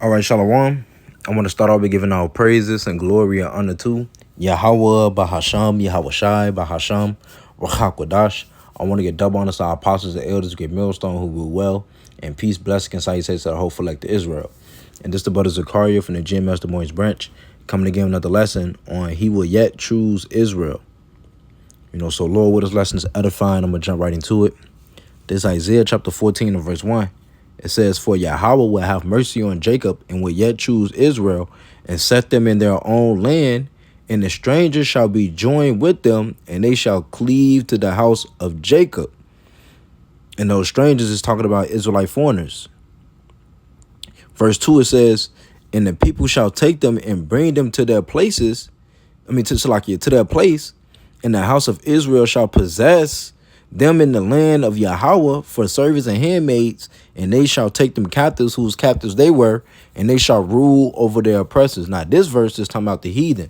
All right, Shalom. I want to start off by giving our praises and glory and honor to Yahweh, Bahasham, Yahweh Shai, Bahasham, Rachakwadash. I want to get double honors to our apostles and elders, get millstone who rule well, and peace, blessing, and salutations to the whole elect of Israel. And this is the brother Zakaria from the Jim Master Moines branch, coming to give another lesson on He will yet choose Israel. So Lord, with this lesson is edifying. I'm going to jump right into it. This is Isaiah chapter 14 and verse 1. It says, "For Yahweh will have mercy on Jacob and will yet choose Israel and set them in their own land, and the strangers shall be joined with them, and they shall cleave to the house of Jacob." And those strangers is talking about Israelite foreigners. Verse 2, it says, "And the people shall take them and bring them to their places," to their place, "and the house of Israel shall possess them in the land of Yahweh for servants and handmaids, and they shall take them captives whose captives they were, and they shall rule over their oppressors." Now, this verse is talking about the heathen.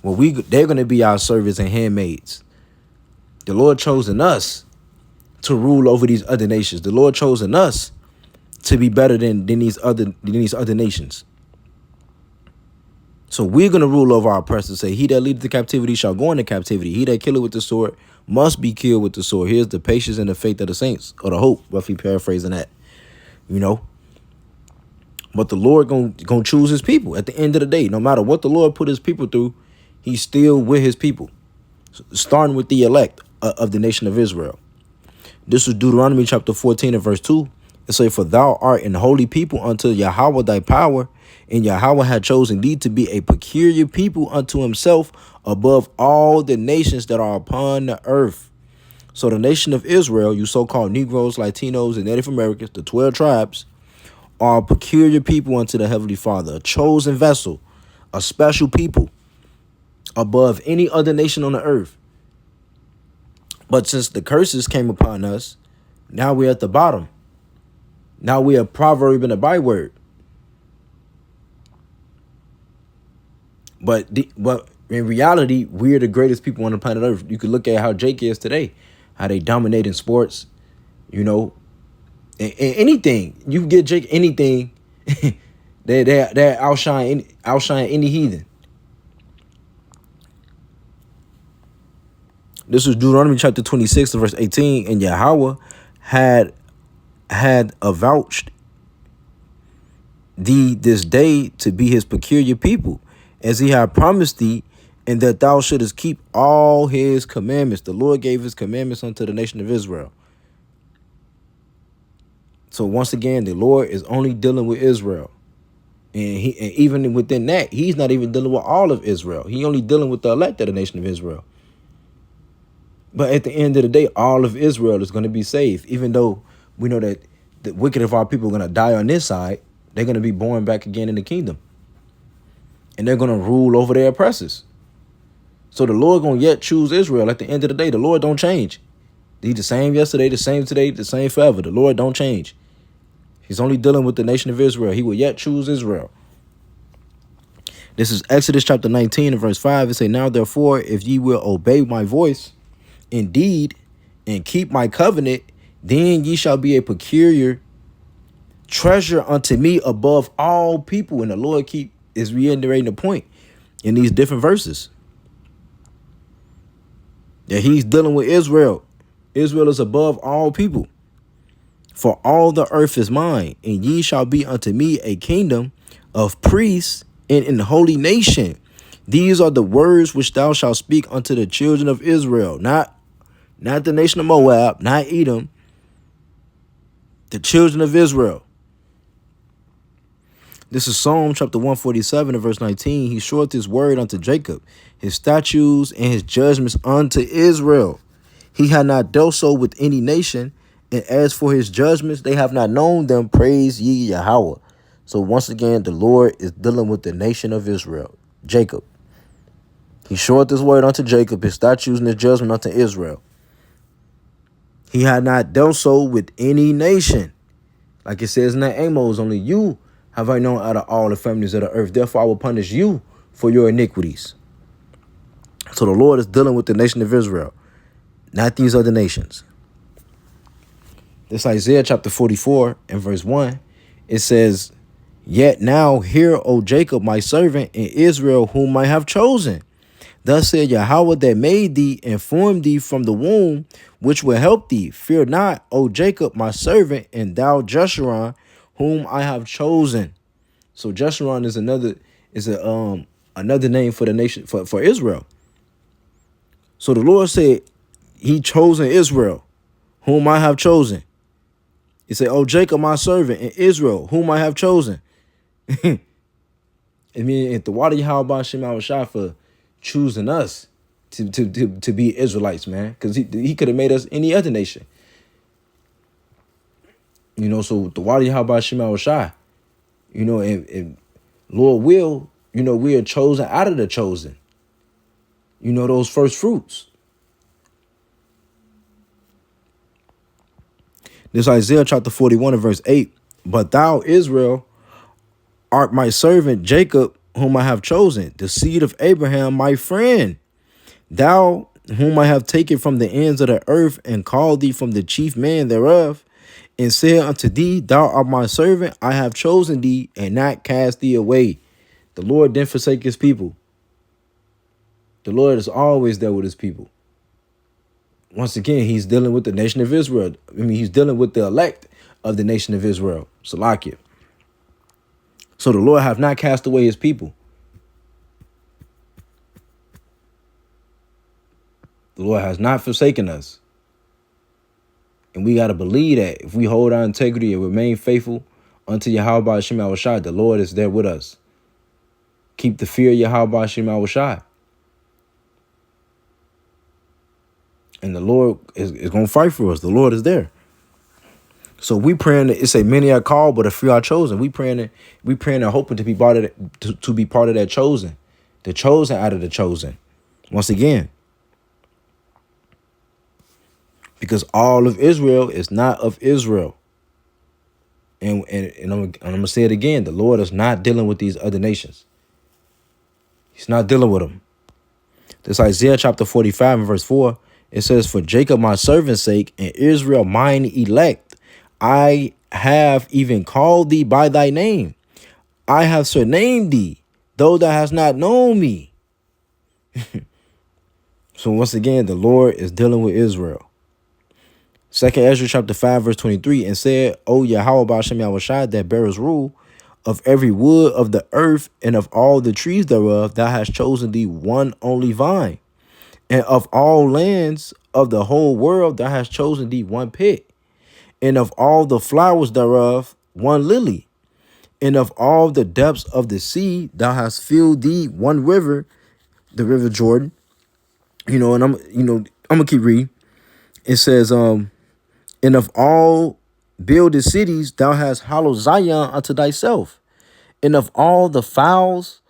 Well, they're going to be our servants and handmaids. The Lord chosen us to rule over these other nations. The Lord chosen us to be better than these other nations. So we're going to rule over our oppressors. Say, "He that leadeth the captivity shall go into captivity. He that killeth with the sword must be killed with the sword." Here's the patience and the faith of the saints, or the hope, roughly paraphrasing that. But the Lord gonna choose his people at the end of the day. No matter what the Lord put his people through, he's still with his people, starting with the elect of the nation of Israel. This is Deuteronomy chapter 14 and verse 2. It says, "For thou art an holy people unto Yahweh thy power, and Yahweh had chosen thee to be a peculiar people unto himself above all the nations that are upon the earth." So the nation of Israel, you so-called Negroes, Latinos, and Native Americans, the 12 tribes, are a peculiar people unto the Heavenly Father, a chosen vessel, a special people above any other nation on the earth. But since the curses came upon us, now we're at the bottom. Now we are proverb and a byword. But in reality, we're the greatest people on the planet Earth. You could look at how Jake is today, how they dominate in sports, anything. You can get Jake anything, they outshine any heathen. This is Deuteronomy chapter 26 verse 18. "And Yahweh had avouched thee this day to be his peculiar people, as he had promised thee, and that thou shouldest keep all his commandments." The Lord gave his commandments unto the nation of Israel. So once again, the Lord is only dealing with Israel. And even within that, he's not even dealing with all of Israel. He only dealing with the elect of the nation of Israel. But at the end of the day, all of Israel is going to be saved. Even though we know that the wicked of our people are going to die on this side, they're going to be born back again in the kingdom. And they're going to rule over their oppressors. So the Lord going to yet choose Israel. At the end of the day, the Lord don't change. He's the same yesterday, the same today, the same forever. The Lord don't change. He's only dealing with the nation of Israel. He will yet choose Israel. This is Exodus chapter 19 and verse 5. It says, "Now therefore, if ye will obey my voice indeed and keep my covenant, then ye shall be a peculiar treasure unto me above all people." And the Lord is reiterating the point in these different verses that he's dealing with Israel. Israel is above all people. "For all the earth is mine, and ye shall be unto me a kingdom of priests and an holy nation. These are the words which thou shalt speak unto the children of Israel." Not the nation of Moab, not Edom. The children of Israel. This is Psalm chapter 147 and verse 19. "He showeth his word unto Jacob, his statutes and his judgments unto Israel. He had not dealt so with any nation, and as for his judgments, they have not known them. Praise ye Yahweh." So once again, the Lord is dealing with the nation of Israel, Jacob. "He showeth his word unto Jacob, his statutes and his judgment unto Israel. He had not dealt so with any nation." Like it says in that Amos, "Only you have I known out of all the families of the earth. Therefore I will punish you for your iniquities." So the Lord is dealing with the nation of Israel, not these other nations. This Isaiah chapter 44 and verse 1, it says, Yet now hear, O Jacob, my servant, and Israel, whom I have chosen. Thus said Yahweh that made thee and formed thee from the womb, which will help thee. Fear not, O Jacob, my servant, and thou Jeshurun, whom I have chosen. So Jeshurun is another name for the nation for Israel. So the Lord said he chosen Israel, whom I have chosen. He said, "O Jacob, my servant, and Israel, whom I have chosen." I mean, if the water Yahweh Shem Shai for choosing us to be Israelites, man, because he could have made us any other nation. You know, so the water Yahweh Shem Shai, you know, and Lord will, you know, we are chosen out of the chosen. You know, those first fruits. This Isaiah chapter 41 and verse 8. But thou, Israel, art my servant Jacob, whom I have chosen, the seed of Abraham, my friend. Thou, whom I have taken from the ends of the earth, and called thee from the chief man thereof, and said unto thee, Thou art my servant, I have chosen thee, and not cast thee away. The Lord didn't forsake his people. The Lord is always there with his people. Once again, he's dealing with the nation of Israel. I mean, he's dealing with the elect of the nation of Israel, Salakia. So the Lord hath not cast away his people. The Lord has not forsaken us. And we got to believe that if we hold our integrity and remain faithful unto Yahweh Hashem Shai, the Lord is there with us. Keep the fear of Yahweh Hashem Shai. And the Lord is going to fight for us. The Lord is there. So we praying that it's a many are called, but a few are chosen. We praying and hoping to be part of to be part of that chosen. The chosen out of the chosen. Once again. Because all of Israel is not of Israel. And I'm going to say it again. The Lord is not dealing with these other nations. He's not dealing with them. This Isaiah chapter 45 and verse 4. It says, For Jacob my servant's sake, and Israel mine elect, I have even called thee by thy name. I have surnamed thee, though thou hast not known me. So once again, the Lord is dealing with Israel. 2 Ezra chapter 5 verse 23, and said, O Yahweh Ba'ashem Yahushai, that bearest rule of every wood of the earth and of all the trees thereof, thou hast chosen thee one only vine. And of all lands of the whole world, thou hast chosen thee one pit. And of all the flowers thereof, one lily. And of all the depths of the sea, thou hast filled thee one river, the river Jordan. You know, and I'm gonna keep reading. It says, and of all builded cities, thou hast hallowed Zion unto thyself. And of all the fowls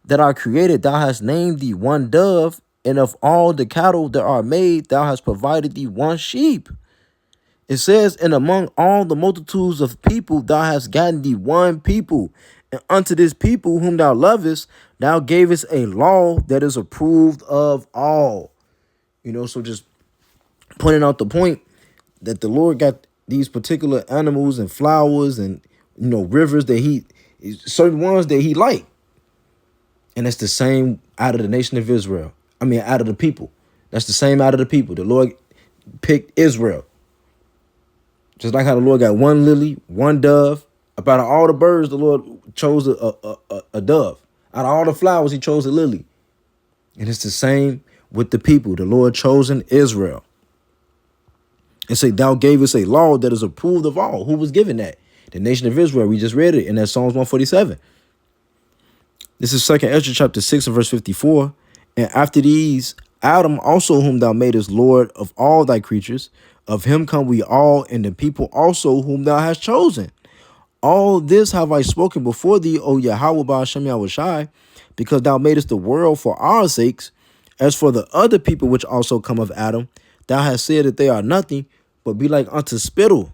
that are created, thou hast named thee one dove. And of all the cattle that are made, thou hast provided thee one sheep. It says, and among all the multitudes of people, thou hast gotten thee one people. And unto this people whom thou lovest, thou gavest a law that is approved of all. You know, so just pointing out the point that the Lord got these particular animals and flowers and, you know, rivers that certain ones that he liked. And it's the same out of the nation of Israel. I mean, out of the people. That's the same out of the people. The Lord picked Israel. Just like how the Lord got one lily, one dove. About all the birds, the Lord chose a dove. Out of all the flowers, he chose a lily. And it's the same with the people. The Lord chosen Israel. And say, thou gavest a law that is approved of all. Who was given that? The nation of Israel. We just read it in that Psalms 147. This is 2 Ezra chapter 6 and verse 54. And after these, Adam also whom thou madest Lord of all thy creatures, of him come we all, and the people also whom thou hast chosen. All this have I spoken before thee, O Yahweh Ba'ashem Yahushai, because thou madest the world for our sakes. As for the other people which also come of Adam, thou hast said that they are nothing, but be like unto spittle,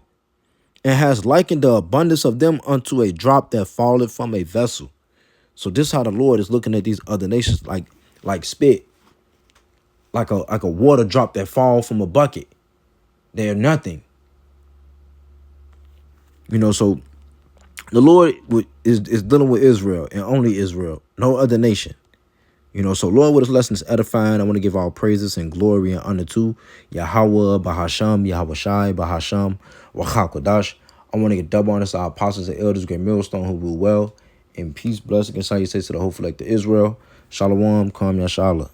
and hast likened the abundance of them unto a drop that falleth from a vessel. So this is how the Lord is looking at these other nations, like spit, like a water drop that fall from a bucket. They are nothing. You know, so The Lord is dealing with Israel and only Israel, no other nation. You know, so Lord, with this lesson is edifying. I want to give all praises and glory and honor to Yahweh, Bahasham, Yahweh Shai, Bahasham, Wachakodash. I want to get double honors to our apostles and elders, great millstone who rule well. And peace, blessing, and salutations to the whole elect of Israel. Shalom, Kwam Yashala.